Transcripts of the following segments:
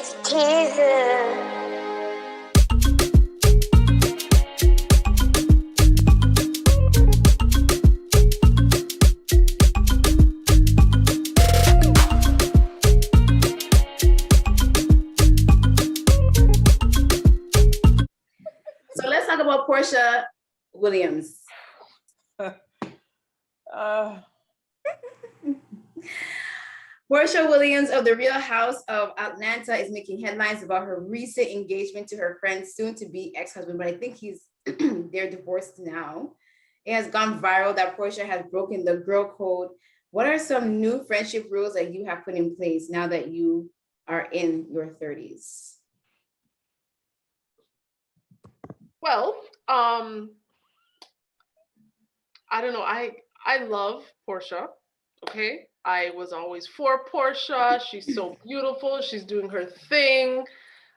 EP1PT3. So let's talk about Portia Williams. Portia Williams of The Real House of Atlanta is making headlines about her recent engagement to her friend's soon-to-be ex-husband, but I think they're divorced now. It has gone viral that Portia has broken the girl code. What are some new friendship rules that you have put in place now that you are in your 30s? Well, I don't know. I love Portia. Okay. I was always for Portia. She's so beautiful. She's doing her thing,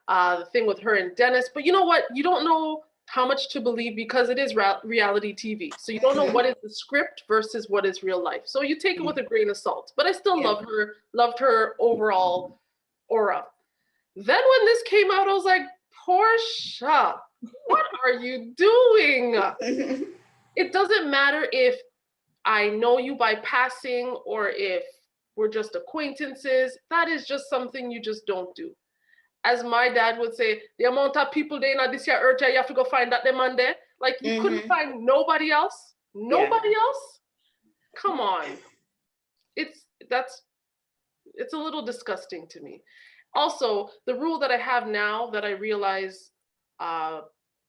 the thing with her and Dennis. But you know what? You don't know how much to believe because it is reality TV. So you don't know what is the script versus what is real life. So you take it with a grain of salt. But I still loved her overall aura. Then when this came out, I was like, Portia, what are you doing? It doesn't matter if I know you by passing or if we're just acquaintances. That is just something you just don't do. As my dad would say, the amount of people they in this year earth, you have to go find that them on there. Like you couldn't find nobody else. Nobody else? Come on. It's a little disgusting to me. Also, the rule that I have now that I realize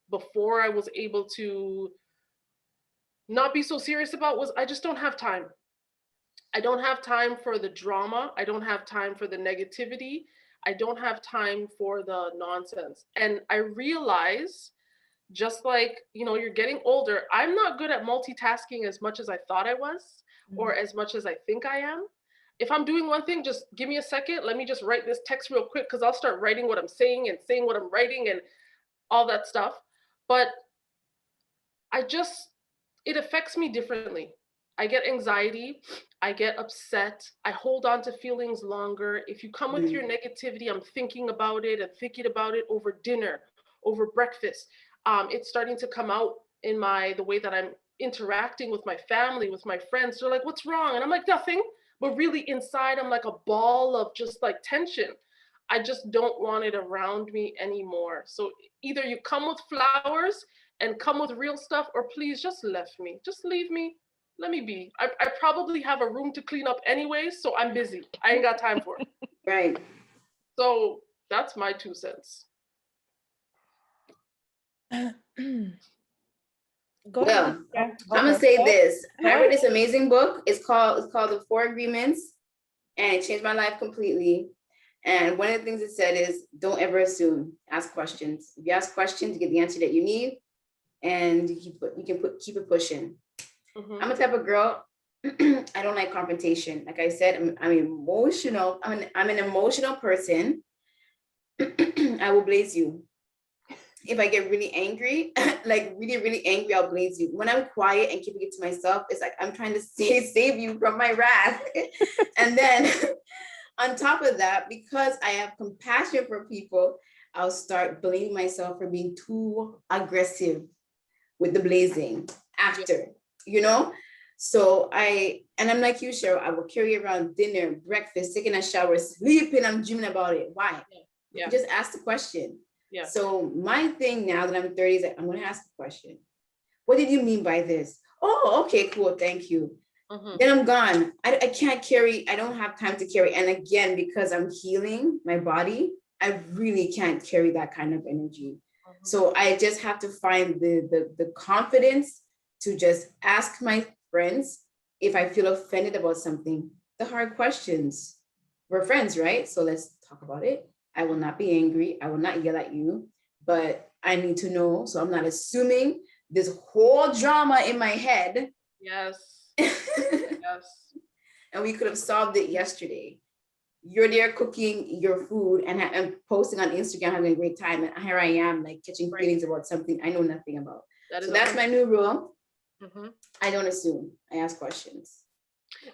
before I was able to not be so serious about was I just don't have time. I don't have time for the drama. I don't have time for the negativity. I don't have time for the nonsense. And I realize, just like, you're getting older, I'm not good at multitasking as much as I thought I was, or as much as I think I am. If I'm doing one thing, just give me a second. Let me just write this text real quick because I'll start writing what I'm saying and saying what I'm writing and all that stuff. But it affects me differently. I get anxiety, I get upset, I hold on to feelings longer. If you come with your negativity, I'm thinking about it and thinking about it over dinner, over breakfast. It's starting to come out in the way that I'm interacting with my family, with my friends. They're like, what's wrong? And I'm like, nothing. But really inside, I'm like a ball of just like tension. I just don't want it around me anymore. So either you come with flowers and come with real stuff, or please just leave me, let me be. I probably have a room to clean up anyway, so I'm busy. I ain't got time for it. Right. So that's my 2 cents. Well, I'm gonna say this. I read this amazing book. It's called The 4 Agreements, and it changed my life completely. And one of the things it said is, don't ever assume. Ask questions. If you ask questions, you get the answer that you need, and you can keep it pushing. I'm a type of girl. I don't like confrontation. Like I said, I'm emotional. I'm an emotional person. I will blaze you. If I get really angry, like really, really angry, I'll blaze you. When I'm quiet and keeping it to myself, it's like I'm trying to save you from my wrath. And then on top of that, because I have compassion for people, I'll start blaming myself for being too aggressive with the blazing after, So I'm like you, Cheryl, I will carry around dinner, breakfast, taking a shower, sleeping, I'm dreaming about it. Why? Yeah. Just ask the question. Yeah. So my thing now that I'm 30 is that I'm going to ask the question. What did you mean by this? Oh, okay, cool. Thank you. Then I'm gone. I can't carry. I don't have time to carry. And again, because I'm healing my body, I really can't carry that kind of energy. So I just have to find the confidence to just ask my friends if I feel offended about something, the hard questions. We're friends, right? So let's talk about it. I will not be angry. I will not yell at you, but I need to know. So I'm not assuming this whole drama in my head. Yes. Yes. And we could have solved it yesterday. You're there cooking your food and posting on Instagram, having a great time. And here I am, like catching feelings about something I know nothing about. So that's my new rule. I don't assume. I ask questions.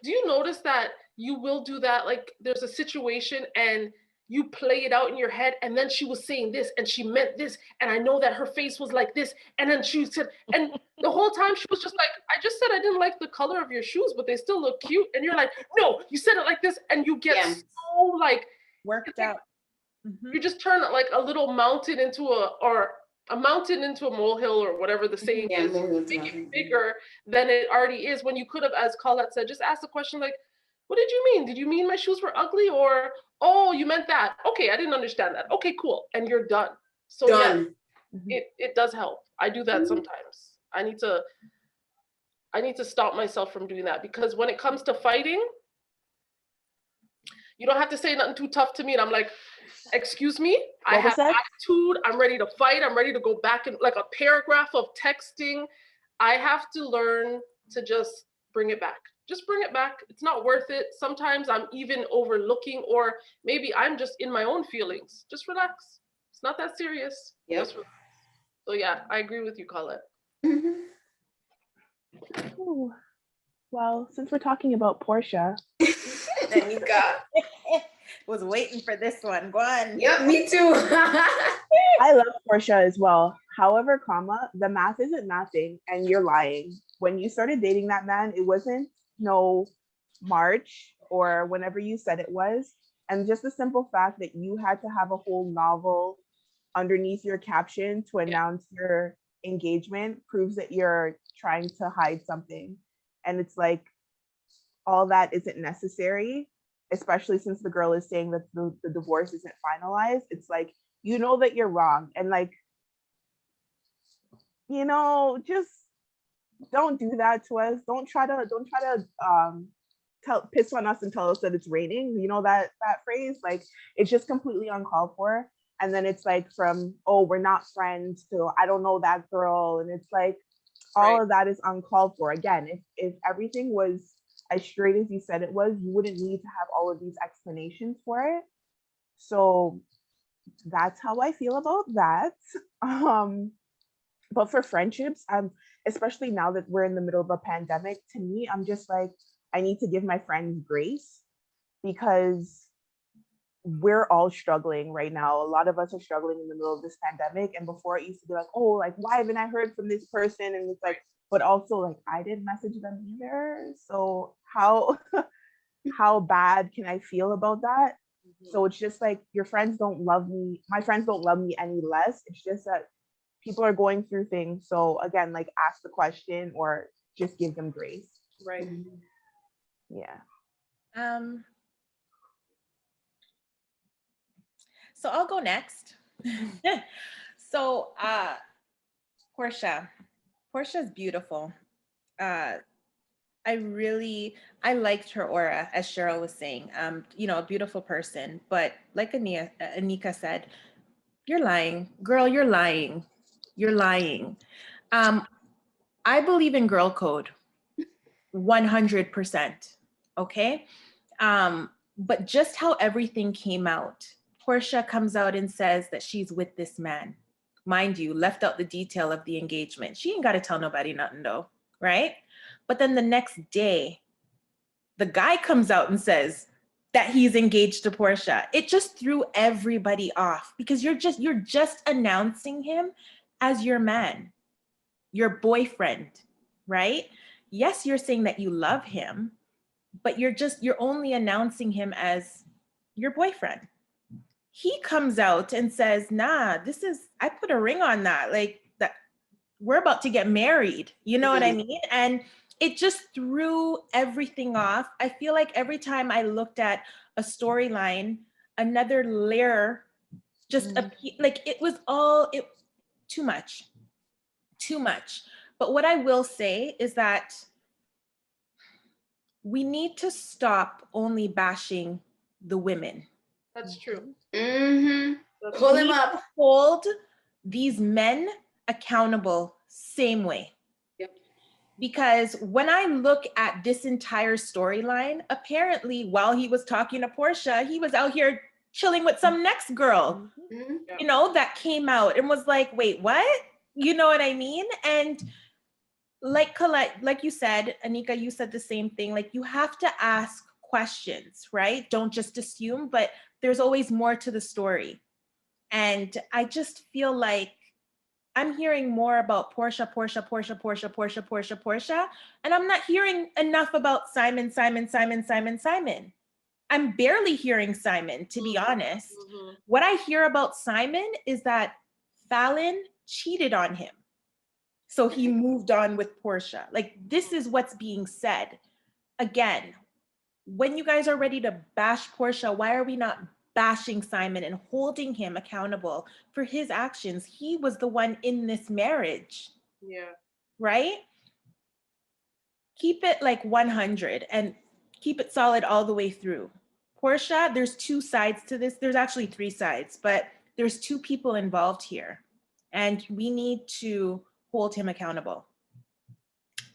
Do you notice that you will do that? Like there's a situation and you play it out in your head, and then she was saying this, and she meant this, and I know that her face was like this, and then she said, and the whole time she was just like, I just said I didn't like the color of your shoes, but they still look cute, and you're like, no, you said it like this, and you get so like worked out. You just turn like a little mountain into a mountain into a molehill, or whatever the saying is, make it bigger than it already is, when you could have, as Colette said, just ask the question like, what did you mean? Did you mean my shoes were ugly? Or, oh, you meant that. Okay, I didn't understand that. Okay, cool. And you're done. So yeah, it does help. I do that sometimes. I need to stop myself from doing that, because when it comes to fighting, you don't have to say nothing too tough to me. And I'm like, excuse me, I have attitude. I'm ready to fight. I'm ready to go back in like a paragraph of texting. I have to learn to just bring it back. Just bring it back. It's not worth it. Sometimes I'm even overlooking, or maybe I'm just in my own feelings. Just relax. It's not that serious. Yep. So yeah, I agree with you, Colette. Ooh. Well, since we're talking about Portia. Anika. Was waiting for this one. Go on. Yep, me too. I love Portia as well. However, the math isn't mathing, and you're lying. When you started dating that man, it wasn't no March or whenever you said it was. And just the simple fact that you had to have a whole novel underneath your caption to announce your engagement proves that you're trying to hide something. And it's like, all that isn't necessary, especially since the girl is saying that the divorce isn't finalized. It's like, you know that you're wrong. And like, you know, just don't do that to us. Don't try to piss on us and tell us that it's raining. You know that phrase? Like, it's just completely uncalled for. And then it's like, from, oh, we're not friends, to I don't know that girl. And it's like, all of that is uncalled for. Again, if everything was as straight as you said it was, you wouldn't need to have all of these explanations for it. So that's how I feel about that. But for friendships, especially now that we're in the middle of a pandemic, to me, I'm just like, I need to give my friends grace, because we're all struggling right now. A lot of us are struggling in the middle of this pandemic. And before, it used to be like, oh, like, why haven't I heard from this person? And it's like, but also like, I didn't message them either. So how bad can I feel about that? So it's just like, your friends don't love me. My friends don't love me any less. It's just that people are going through things. So again, like, ask the question or just give them grace. Right. Yeah. So I'll go next. So Portia's beautiful. I liked her aura, as Cheryl was saying. You know, a beautiful person, but like Anika said, you're lying, girl. You're lying. You're lying. I believe in girl code, 100%. Okay, but just how everything came out. Portia comes out and says that she's with this man. Mind you, left out the detail of the engagement. She ain't got to tell nobody nothing though, right? But then the next day, the guy comes out and says that he's engaged to Portia. It just threw everybody off, because you're just announcing him as your man, your boyfriend, right? Yes, you're saying that you love him, but you're only announcing him as your boyfriend. He comes out and says, nah, I put a ring on that. Like, that we're about to get married. You know what I mean? And it just threw everything off. I feel like every time I looked at a storyline, another layer just like, it was all too much. But what I will say is that we need to stop only bashing the women. That's true. Pull him up. Hold these men accountable same way. Yep. Because when I look at this entire storyline, apparently while he was talking to Portia, he was out here chilling with some next girl, you know, that came out and was like, wait, what? You know what I mean? And like Colette, like you said, Anika, you said the same thing. Like, you have to ask questions, right? Don't just assume, but there's always more to the story. And I just feel like I'm hearing more about Portia, and I'm not hearing enough about Simon. I'm barely hearing Simon, to be honest. What I hear about Simon is that Fallon cheated on him. So he moved on with Portia. Like, this is what's being said. Again, when you guys are ready to bash Portia, why are we not bashing Simon and holding him accountable for his actions? He was the one in this marriage. Yeah. Right? Keep it like 100 and keep it solid all the way through. Portia, there's two sides to this. There's actually three sides, but there's two people involved here. And we need to hold him accountable.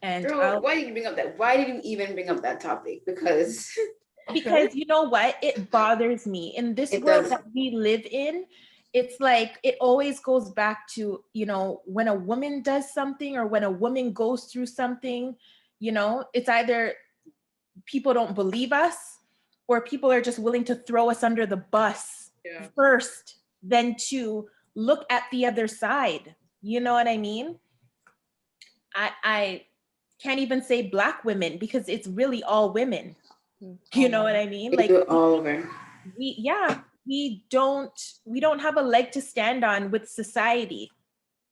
And Girl, why did you bring up that? Why did you even bring up that topic? Because you know what? It bothers me. In this world that we live in, it's like, it always goes back to, you know, when a woman does something or when a woman goes through something, you know, it's either people don't believe us or people are just willing to throw us under the bus first, than to look at the other side. You know what I mean? I can't even say Black women because it's really all women. You know what I mean? Like, all over. We don't have a leg to stand on with society.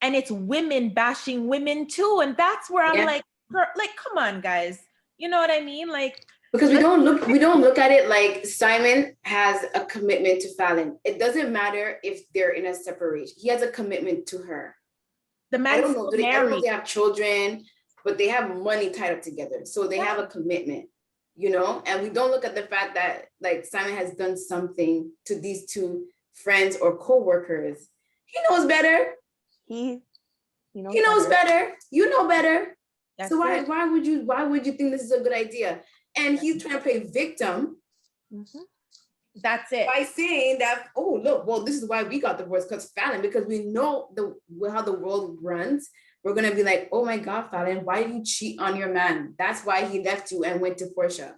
And it's women bashing women too. And that's where I'm like, come on, guys. You know what I mean? Like, because we don't look at it like Simon has a commitment to Fallon. It doesn't matter if they're in a separation. He has a commitment to her. The man, I don't know if they have children, but they have money tied up together. So they have a commitment, you know? And we don't look at the fact that like Simon has done something to these two friends or co-workers. He knows better. He knows better. You know better. That's so why would you think this is a good idea? And he's trying to play victim. That's it. By saying that, oh, look, well, this is why we got divorced, because Fallon, because we know how the world runs. We're going to be like, oh my God, Fallon, why did you cheat on your man? That's why he left you and went to Portia.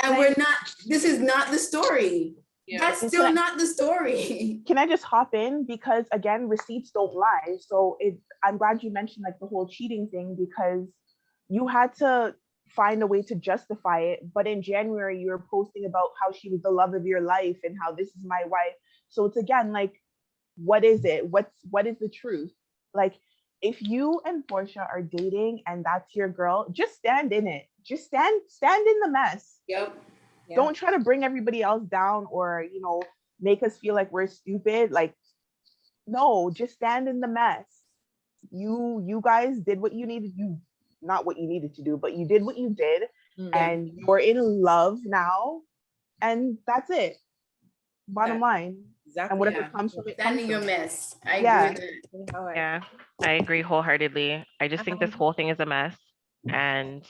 And this is not the story. Yeah. That's still not the story. Can I just hop in? Because again, receipts don't lie. So I'm glad you mentioned like the whole cheating thing, because you had to find a way to justify it. But in January, you were posting about how she was the love of your life and how this is my wife. So it's again, like, what is it? What is the truth? Like, if you and Portia are dating and that's your girl, just stand in it. Just stand in the mess. Yep. Don't try to bring everybody else down or, you know, make us feel like we're stupid. Like, no, just stand in the mess. You guys did what you needed. Not what you needed to do, but you did what you did, and you're in love now, and that's it. Bottom line. Exactly. And whatever comes from it. Stand in your mess. I agree with that. Yeah, I agree wholeheartedly. I just think this whole thing is a mess, and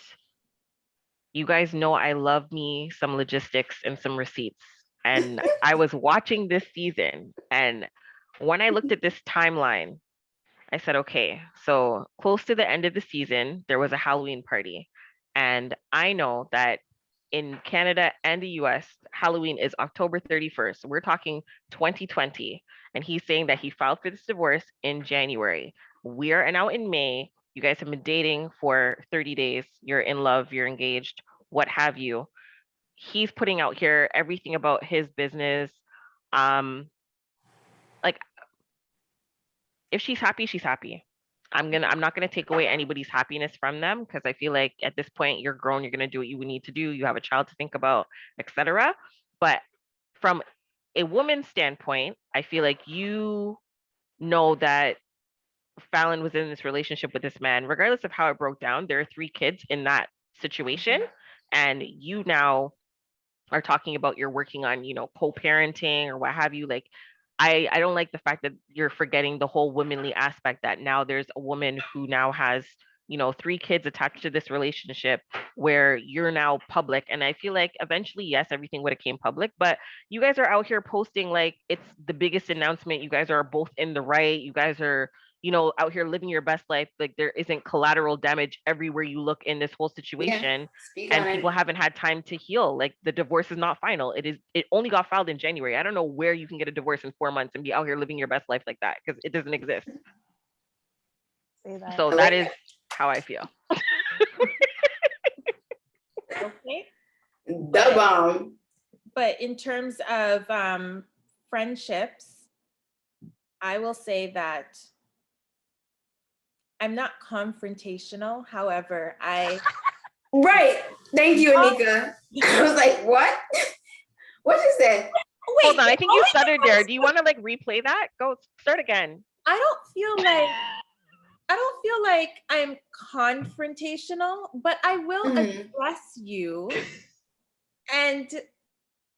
you guys know I love me some logistics and some receipts. And I was watching this season, and when I looked at this timeline, I said, okay, so close to the end of the season, there was a Halloween party. And I know that in Canada and the US, Halloween is October 31st. We're talking 2020. And he's saying that he filed for this divorce in January. We are now in May. You guys have been dating for 30 days. You're in love, you're engaged, what have you. He's putting out here everything about his business. Like, if she's happy, she's happy. I'm not gonna take away anybody's happiness from them, because I feel like at this point you're grown, you're gonna do what you need to do. You have a child to think about, etc. But from a woman's standpoint, I feel like you know that Fallon was in this relationship with this man, regardless of how it broke down. There are 3 kids in that situation, and you now are talking about you're working on, you know, co-parenting or what have you. Like, I don't like the fact that you're forgetting the whole womanly aspect, that now there's a woman who now has, you know, 3 kids attached to this relationship where you're now public. And I feel like eventually, yes, everything would have came public, but you guys are out here posting like it's the biggest announcement. You guys are both in the right. You guys are, you know, out here living your best life. Like there isn't collateral damage everywhere you look in this whole situation. Speak And on people it. haven't had time to heal. Like the divorce is not final. It only got filed in January. I don't know where you can get a divorce in 4 months and be out here living your best life like that, because it doesn't exist. Say that. So I that like is that. how I feel. Okay. The bomb. But in terms of friendships, I will say that I'm not confrontational. However, Right. Thank you, Anika. I was like, what? What you said? Hold on, I think you only stuttered because there. Do you want to like replay that? Go start again. I don't feel like I'm confrontational, but I will address you and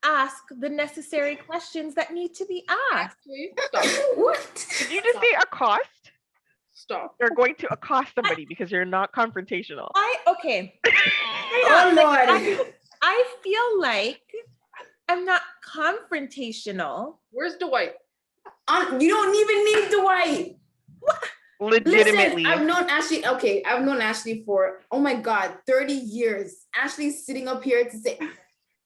ask the necessary questions that need to be asked. Actually, stop. What? Did you just say accost? Stop. You're going to accost somebody because you're not confrontational. Okay. Oh Lord. I feel like I'm not confrontational. Where's Dwight? You don't even need Dwight. Legitimately. Listen, I've known Ashley for, oh my God, 30 years. Ashley's sitting up here to say,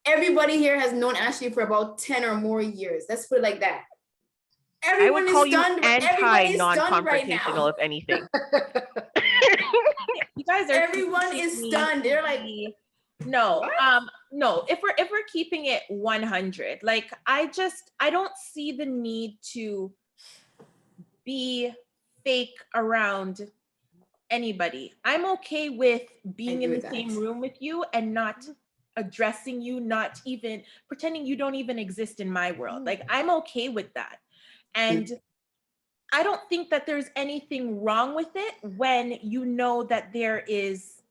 everybody here has known Ashley for about 10 or more years. Let's put it like that. Everyone I would call is you stunned. Everybody is stunned right anti-non-confrontational, now. if anything. You guys are Everyone is stunned. They're like, no, what? no, if we're keeping it 100, like I don't see the need to be fake around anybody. I'm okay with being in the same room with you and not addressing you, not even pretending you don't even exist in my world. Like I'm okay with that. And I don't think that there's anything wrong with it when you know that there is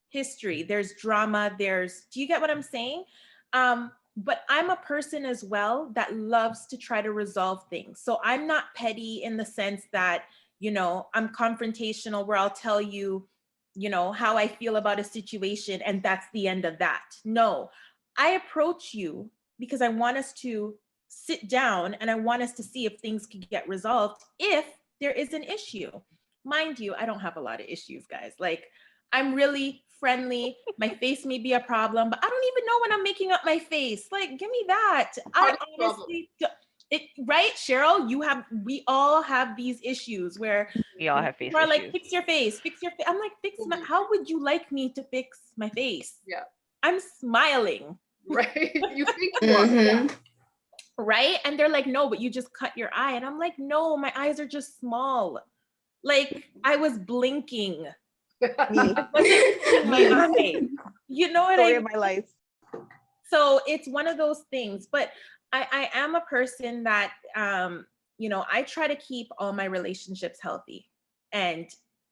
history, there's drama, do you get what I'm saying? But I'm a person as well that loves to try to resolve things. So I'm not petty in the sense that, you know, I'm confrontational where I'll tell you, you know, how I feel about a situation and that's the end of that. No, I approach you because I want us to sit down and I want us to see if things can get resolved if there is an issue. Mind you, I don't have a lot of issues, guys. Like I'm really friendly. My face may be a problem, but I don't even know when I'm making up my face. Like, give me that. I honestly, right, Cheryl? We all have these issues where We all have face people are like, issues. fix your face, fix your face. I'm like, how would you like me to fix my face? Yeah. I'm smiling. Right? You think you are. Yeah. Right? And they're like, no, but you just cut your eye. And I'm like, no, my eyes are just small. Like I was blinking. I wasn't my eye. You know what Story I of my life. So it's one of those things, but I am a person that, you know, I try to keep all my relationships healthy. And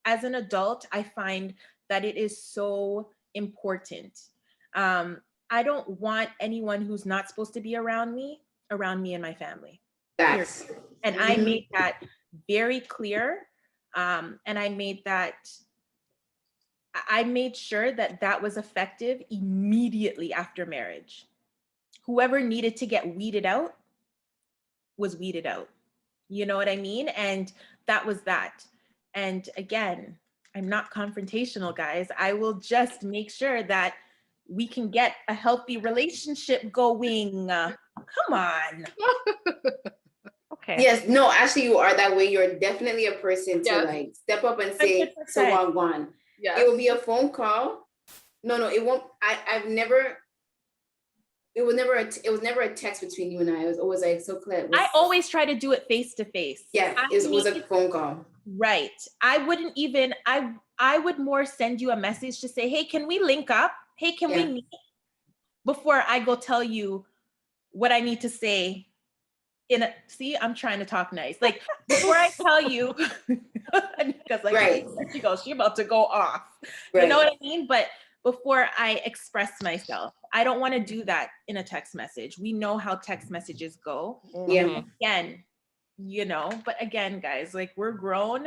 as an adult, I find that it is so important. I don't want anyone who's not supposed to be around me and my family. that's. And I made that very clear. And I made sure that that was effective immediately after marriage. Whoever needed to get weeded out was weeded out. You know what I mean? And that was that. And again, I'm not confrontational, guys. I will just make sure that we can get a healthy relationship going. Come on. Okay. Yes, no, actually you are that way. You're definitely a person to Yes. like step up and say, 100%. so Wagwan. Yes. It will be a phone call. No, it won't. It was never a text between you and I. It was always like, so Colette. I always try to do it face to face. Yeah, it was a phone call. Right. I wouldn't even, I would more send you a message to say, hey, can we link up? Hey, can we meet? Before I go tell you what I need to say see, I'm trying to talk nice. Like before I tell you, because like, right. She about to go off. Right. You know what I mean? But before I express myself, I don't want to do that in a text message. We know how text messages go. Yeah. Again, you know, but again, guys, like we're grown.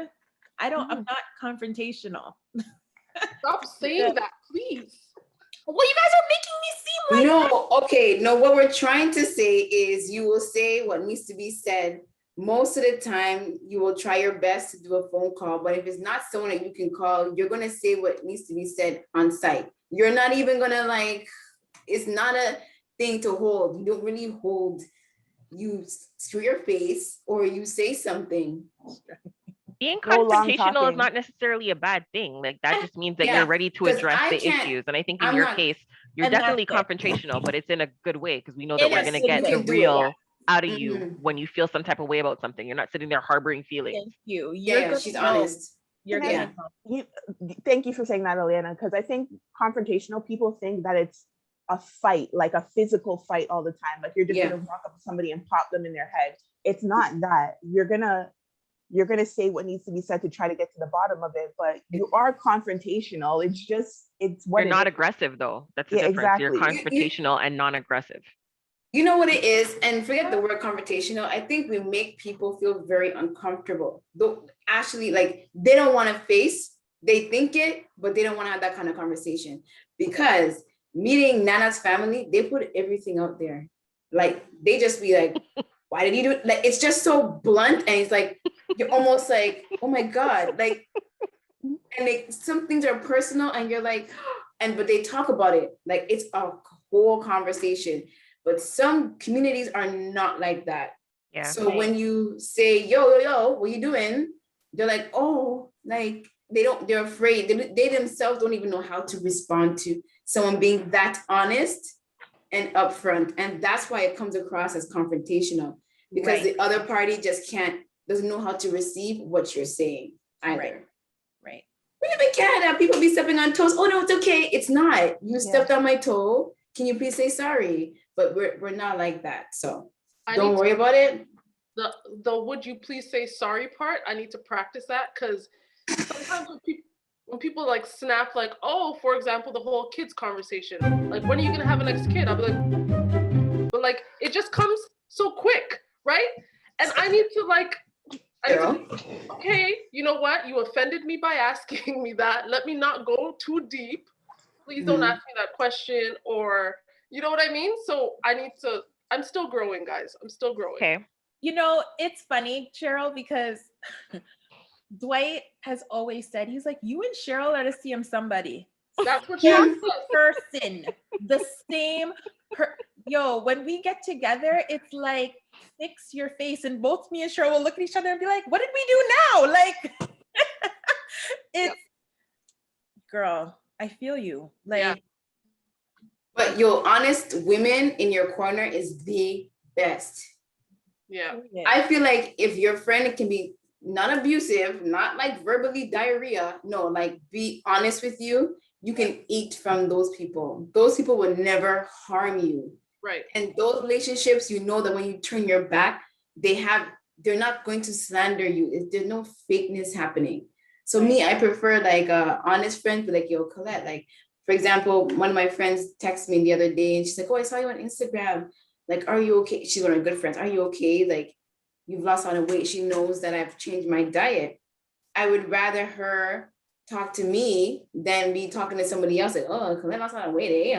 I'm not confrontational. Stop saying that, please. Well, you guys are making me seem like no, okay. No, what we're trying to say is you will say what needs to be said most of the time you will try your best to do a phone call, but if it's not someone that you can call, you're going to say what needs to be said on site. You're not even going to like, it's not a thing to hold. You don't really hold, you screw your face or you say something. Being No long confrontational is talking. not necessarily a bad thing. Like that just means that Yeah, you're ready to 'cause address I the can't- issues. And I think in I'm your not- case, you're And that's definitely it. confrontational, but it's in a good way because we know that In we're a going to good get way. the can do it, real yeah. out of you Mhm. when you feel some type of way about something. You're not sitting there harboring feelings. Thank you. Yeah, You're yeah, gonna she's know. honest. You're Can I- gonna know. Thank you for saying that, Eliana, because I think confrontational people think that it's a fight, like a physical fight all the time. Like you're just Yeah. gonna walk up to somebody and pop them in their head. It's not that. You're gonna say what needs to be said to try to get to the bottom of it, but you are confrontational. It's what You're it not is. aggressive though. That's the Yeah, difference. You're exactly. confrontational and non-aggressive. You know what it is, and forget the word confrontational. I think we make people feel very uncomfortable. Though actually, like they don't want to face, they think it, but they don't want to have that kind of conversation. Because meeting Nana's family, they put everything out there. Like they just be like, why did you do it? Like it's just so blunt, and it's like you're almost like, oh my God, like, and like some things are personal, and you're like, but they talk about it like it's a whole conversation. But some communities are not like that. Yeah. So when you say, yo, what you doing? They're like, oh, like they're afraid. They themselves don't even know how to respond to someone being that honest and upfront. And that's why it comes across as confrontational, because Right. the other party just doesn't know how to receive what you're saying either. Right. We live in Canada, people be stepping on toes. Oh no, it's okay. It's not. You stepped on my toe. Can you please say sorry? But we're not like that. So don't worry about it. The would you please say sorry part, I need to practice that, because sometimes when people like snap, like, oh, for example, the whole kids conversation, like, when are you gonna have a next kid? I'll be like, but like it just comes so quick, right? And I need to like, okay, you know what? You offended me by asking me that. Let me not go too deep. Please don't ask me that question, or you know what I mean? So I'm still growing, guys. I'm still growing. Okay. You know, it's funny, Cheryl, because Dwight has always said, he's like, you and Cheryl are the same somebody. That's what Same Cheryl says. person. The same yo, when we get together, it's like fix your face, and both me and Cheryl will look at each other and be like, what did we do now? Like it's girl, I feel you. Like But your honest women in your corner is the best. Yeah. I feel like if your friend can be not abusive, not like verbally diarrhea, no, like be honest with you, you can eat from those people. Those people will never harm you. Right. And those relationships, you know that when you turn your back, they're not going to slander you. There's no fakeness happening. So me, I prefer like honest friends, like, yo, Colette, like, for example, one of my friends texted me the other day and she's like, oh, I saw you on Instagram. Like, are you okay? She's one of my good friends. Are you okay? Like, you've lost a lot of weight. She knows that I've changed my diet. I would rather her talk to me than be talking to somebody else. Like, oh, Colette lost a lot of weight.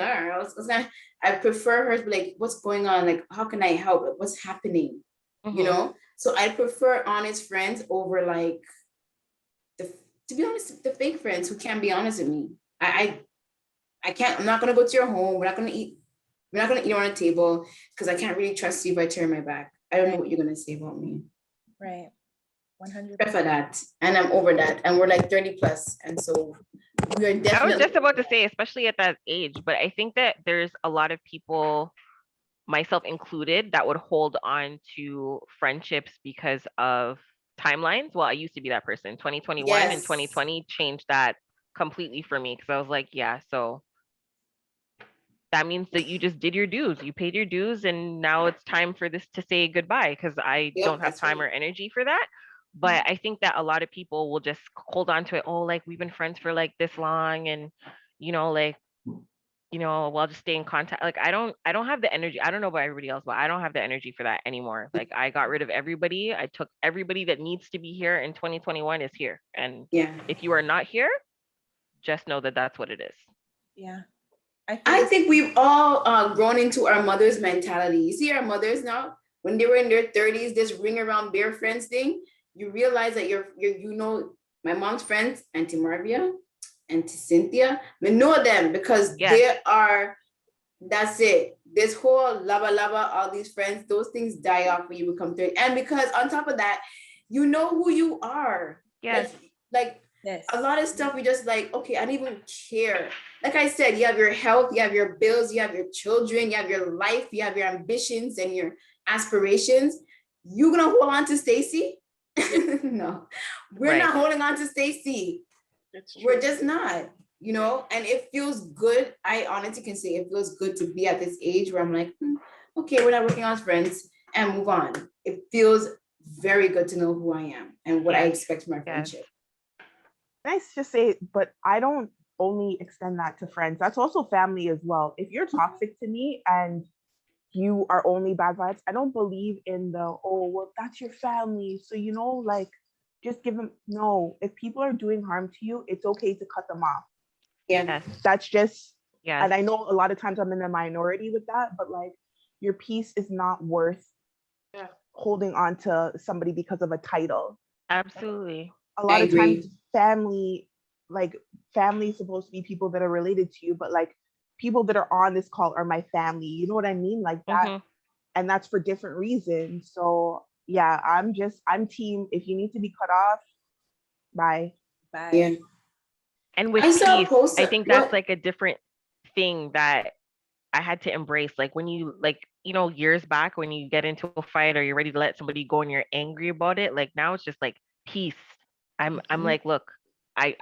I prefer her to be like, what's going on? Like, how can I help? Like, what's happening? You know? So I prefer honest friends over like, to be honest, the fake friends who can't be honest with me. I can't, I'm not going to go to your home. We're not going to eat on a table because I can't really trust you if I turn my back. I don't know what you're going to say about me. right. 100%. For that. And I'm over that. And we're like 30 plus. And so we are definitely. I was just about to say, especially at that age, but I think that there's a lot of people, myself included, that would hold on to friendships because of timelines. Well, I used to be that person. 2021 and 2020 changed that completely for me, because I was like, yeah, so that means that you just did your dues, you paid your dues, and now it's time for this to say goodbye, because I don't have time or energy for that. But I think that a lot of people will just hold on to it. Oh, like we've been friends for like this long, and like, we'll just stay in contact. Like I don't have the energy. I don't know about everybody else, but I don't have the energy for that anymore. Like I got rid of everybody. I took everybody that needs to be here in 2021 is here. And if you are not here, just know that that's what it is. Yeah. I think we've all grown into our mother's mentality. You see our mothers now, when they were in their 30s, this ring around their friends thing, you realize that you're you know, my mom's friends, Auntie Marvia, Auntie Cynthia, we know them because Yes. they are, that's it. This whole lava, all these friends, those things die off when you become 30. And because on top of that, you know who you are. Yes. Like Yes. a lot of stuff we just like, okay, I don't even care. Like I said, you have your health, you have your bills, you have your children, you have your life, you have your ambitions and your aspirations. You gonna hold on to Stacy? No, we're not holding on to Stacy. We're just not, you know, and it feels good. I honestly can say it feels good to be at this age where I'm like, okay, we're not working on friends and move on. It feels very good to know who I am and what I expect from my friendship. Nice to say, but I don't only extend that to friends. That's also family as well. If you're toxic to me and you are only bad vibes, I don't believe in the, oh, well, that's your family. So, you know, like, just give them, no. If people are doing harm to you, it's okay to cut them off. Yeah. That's just, Yes. and I know a lot of times I'm in the minority with that, but like, your peace is not worth holding on to somebody because of a title. Absolutely. A lot of times family is supposed to be people that are related to you, but like people that are on this call are my family, you know what I mean, like that. And that's for different reasons. So yeah, I'm team, if you need to be cut off, bye. Yeah. And with peace, I think that's like a different thing that I had to embrace. Like when you, like, you know, years back when you get into a fight or you're ready to let somebody go and you're angry about it, like now it's just like peace. I'm like, look,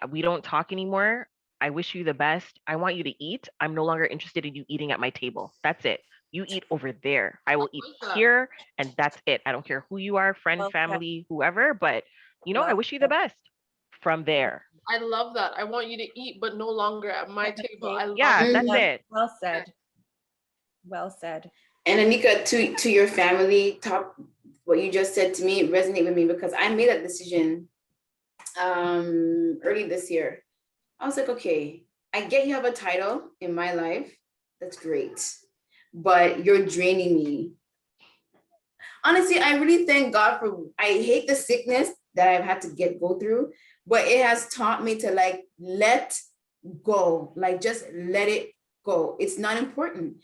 we don't talk anymore. I wish you the best. I want you to eat. I'm no longer interested in you eating at my table. That's it. You eat over there. I will eat here, and that's it. I don't care who you are, friend, family, whoever, but you know, I wish you the best from there. I love that. I want you to eat, but no longer at my table. I love that's it. Well said. Well said. And Anika, to your family, what you just said to me resonate with me because I made that decision early this year. I was like, okay, I get you have a title in my life. That's great. But you're draining me. Honestly, I really thank God I hate the sickness that I've had to go through, but it has taught me to like, let go, like just let it go. It's not important.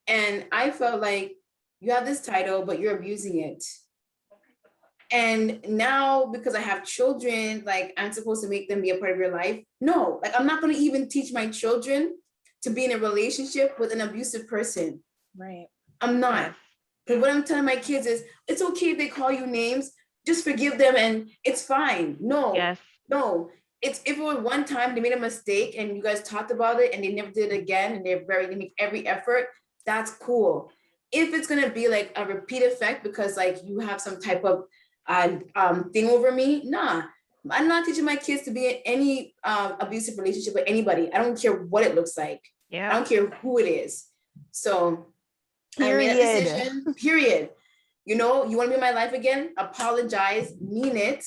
And I felt like you have this title, but you're abusing it. And now because I have children, like I'm supposed to make them be a part of your life. No, like I'm not going to even teach my children to be in a relationship with an abusive person. Right. I'm not. Because what I'm telling my kids is, it's okay if they call you names, just forgive them and it's fine. No, no. It's if it was one time they made a mistake and you guys talked about it and they never did it again and they make every effort, that's cool. If it's gonna be like a repeat effect because like you have some type of thing over me, nah. I'm not teaching my kids to be in any abusive relationship with anybody. I don't care what it looks like. I don't care who it is. So I made a decision, period. You know, you want to be in my life again? Apologize, mean it.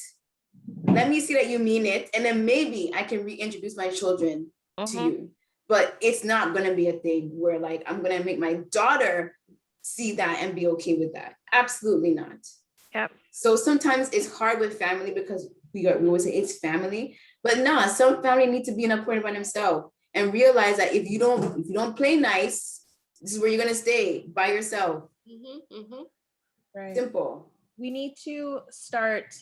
Let me see that you mean it. And then maybe I can reintroduce my children to you. But it's not going to be a thing where like, I'm going to make my daughter see that and be okay with that. Absolutely not. Yep. So sometimes it's hard with family because we always say it's family, but no, some family need to be in a corner by themselves and realize that if you don't play nice, this is where you're gonna stay by yourself. Right. Simple. We need to start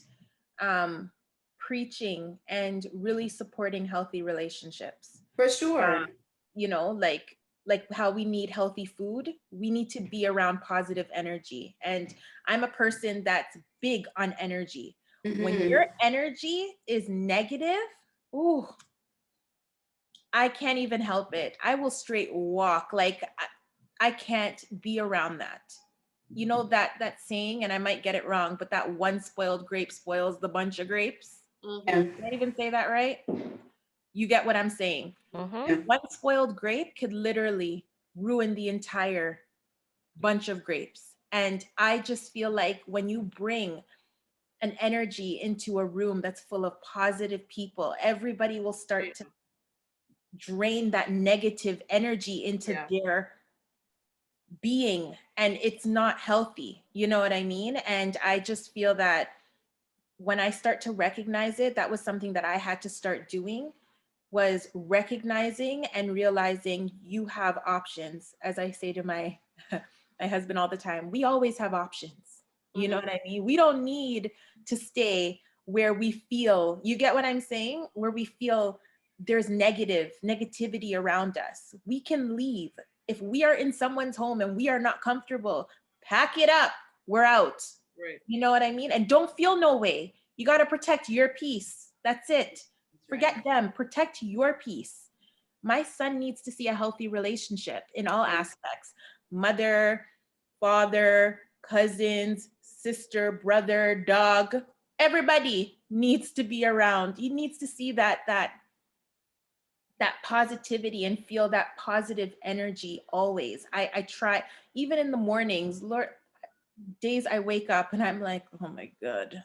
preaching and really supporting healthy relationships. For sure. You know, like how we need healthy food, we need to be around positive energy. And I'm a person that's big on energy. When your energy is negative, ooh, I can't even help it. I will straight walk. Like I can't be around that. You know that saying, and I might get it wrong, but that one spoiled grape spoils the bunch of grapes. Did I even say that right? You get what I'm saying? One spoiled grape could literally ruin the entire bunch of grapes. And I just feel like when you bring an energy into a room that's full of positive people, everybody will start to being, and it's not healthy. You know what I mean? And I just feel that when I start to recognize it, that was something that I had to start doing, was recognizing and realizing you have options. As I say to my my husband all the time, we always have options. You know what I mean? We don't need to stay where we feel, you get what I'm saying? Where we feel there's negativity around us. We can leave. If we are in someone's home and we are not comfortable, pack it up. We're out. Right. You know what I mean? And don't feel no way. You got to protect your peace. That's it. Forget them. Protect your peace. My son needs to see a healthy relationship in all aspects. Mother, father, cousins, sister, brother, dog. Everybody needs to be around. He needs to see that positivity and feel that positive energy always. I try, even in the mornings, Lord, days I wake up and I'm like, oh my God,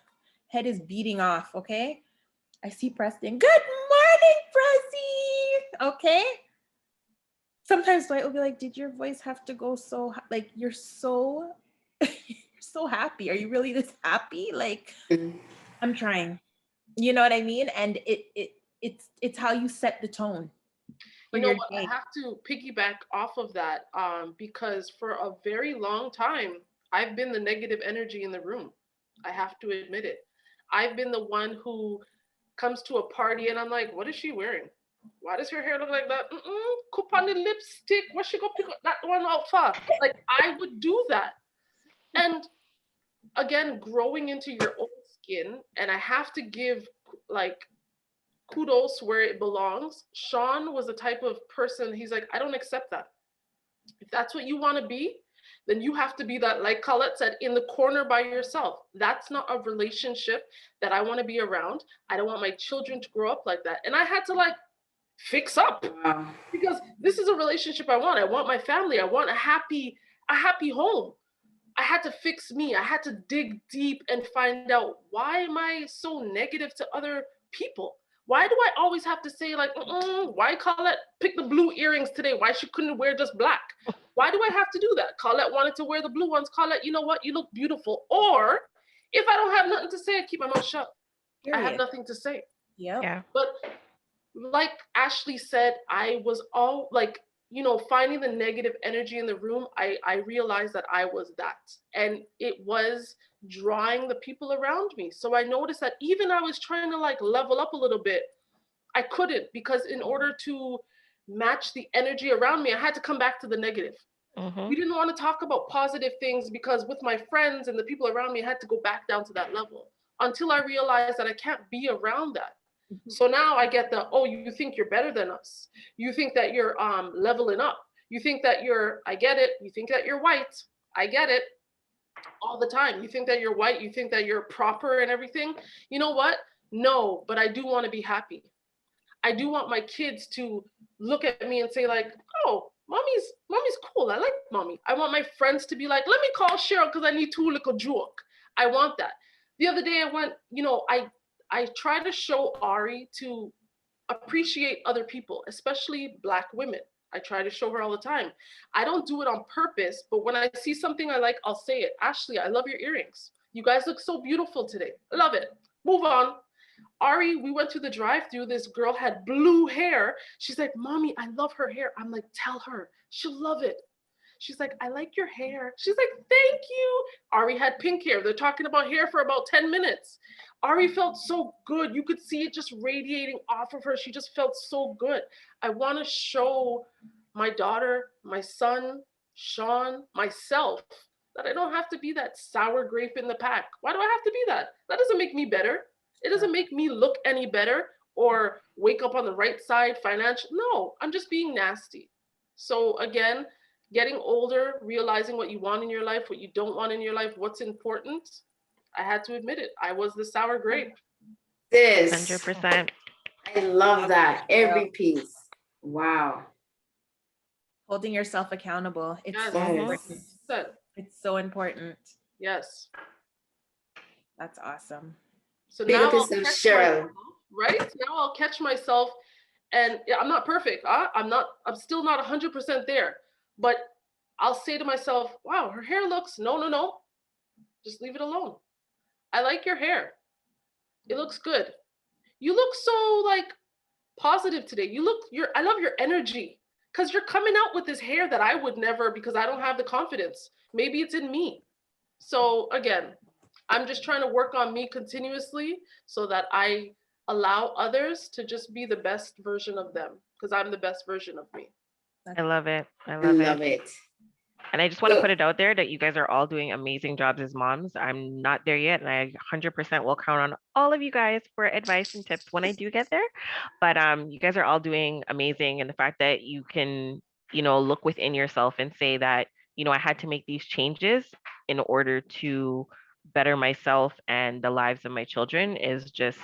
head is beating off, okay? I see Preston, good morning, Pressy, okay? Sometimes Dwight will be like, did your voice have to go so, like, you're so, you're so happy. Are you really this happy? Like, I'm trying, you know what I mean? And it's how you set the tone. You know what, I have to piggyback off of that because for a very long time, I've been the negative energy in the room. I have to admit it. I've been the one who comes to a party and I'm like, what is she wearing? Why does her hair look like that? Coop on the lipstick. What's she gonna pick that one out for? Like, I would do that. And again, growing into your own skin, and I have to give like kudos where it belongs. Sean was the type of person, he's like, I don't accept that. If that's what you want to be, then you have to be that, like Colette said, in the corner by yourself. That's not a relationship that I want to be around. I don't want my children to grow up like that. And I had to like fix up because this is a relationship I want. I want my family. I want a happy home. I had to fix me. I had to dig deep and find out, why am I so negative to other people? Why do I always have to say like, why Colette pick the blue earrings today? Why she couldn't wear just black? Why do I have to do that? Colette wanted to wear the blue ones. Colette, you know what? You look beautiful. Or if I don't have nothing to say, I keep my mouth shut. Period. I have nothing to say. Yep. Yeah. But like Ashley said, I was all like, you know, finding the negative energy in the room, I realized that I was that. And it was drawing the people around me. So I noticed that even I was trying to like level up a little bit, I couldn't, because in order to match the energy around me, I had to come back to the negative. We didn't want to talk about positive things because with my friends and the people around me, I had to go back down to that level until I realized that I can't be around that. So now I get the, oh, you think you're better than us. You think that you're leveling up. You think that you're, I get it. You think that you're white. I get it. All the time. You think that you're white. You think that you're proper and everything. You know what? No, but I do want to be happy. I do want my kids to look at me and say like, oh, mommy's cool. I like mommy. I want my friends to be like, let me call Cheryl because I need two little joke. I want that. The other day I went, you know, I try to show Ari to appreciate other people, especially Black women. I try to show her all the time. I don't do it on purpose, but when I see something I like, I'll say it. Ashley, I love your earrings. You guys look so beautiful today. I love it. Move on. Ari, we went to the drive-thru. This girl had blue hair. She's like, Mommy, I love her hair. I'm like, tell her. She'll love it. She's like, I like your hair. She's like, thank you. Ari had pink hair. They're talking about hair for about 10 minutes. Ari felt so good. You could see it just radiating off of her. She just felt so good. I want to show my daughter, my son, Sean, myself, that I don't have to be that sour grape in the pack. Why do I have to be that? That doesn't make me better. It doesn't make me look any better or wake up on the right side financially. No, I'm just being nasty. So again, getting older, realizing what you want in your life, what you don't want in your life, what's important. I had to admit it. I was the sour grape. This 100%. I love that. Every piece. Wow. Holding yourself accountable. It's Yes. so important. Yes. It's so important. Yes. That's awesome. Big So now up I'll yourself, catch Cheryl. myself, right? Now I'll catch myself, and I'm not perfect. I'm still not 100% there, but I'll say to myself, wow, her hair looks, no, just leave it alone. I like your hair. It looks good. You look so like positive today. I love your energy, because you're coming out with this hair that I would never, because I don't have the confidence. Maybe it's in me. So again, I'm just trying to work on me continuously so that I allow others to just be the best version of them, because I'm the best version of me. I love it. I I love love it. it. And I just want to So- put it out there that you guys are all doing amazing jobs as moms. I'm not there yet, and I 100% will count on all of you guys for advice and tips when I do get there. But you guys are all doing amazing, and the fact that you can, look within yourself and say that, I had to make these changes in order to better myself and the lives of my children is just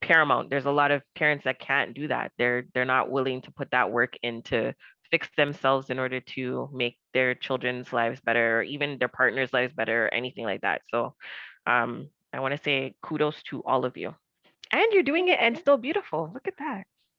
paramount. There's a lot of parents that can't do that. They're not willing to put that work in to fix themselves in order to make their children's lives better, or even their partner's lives better, or anything like that. So I want to say kudos to all of you. And you're doing it and still beautiful. Look at that.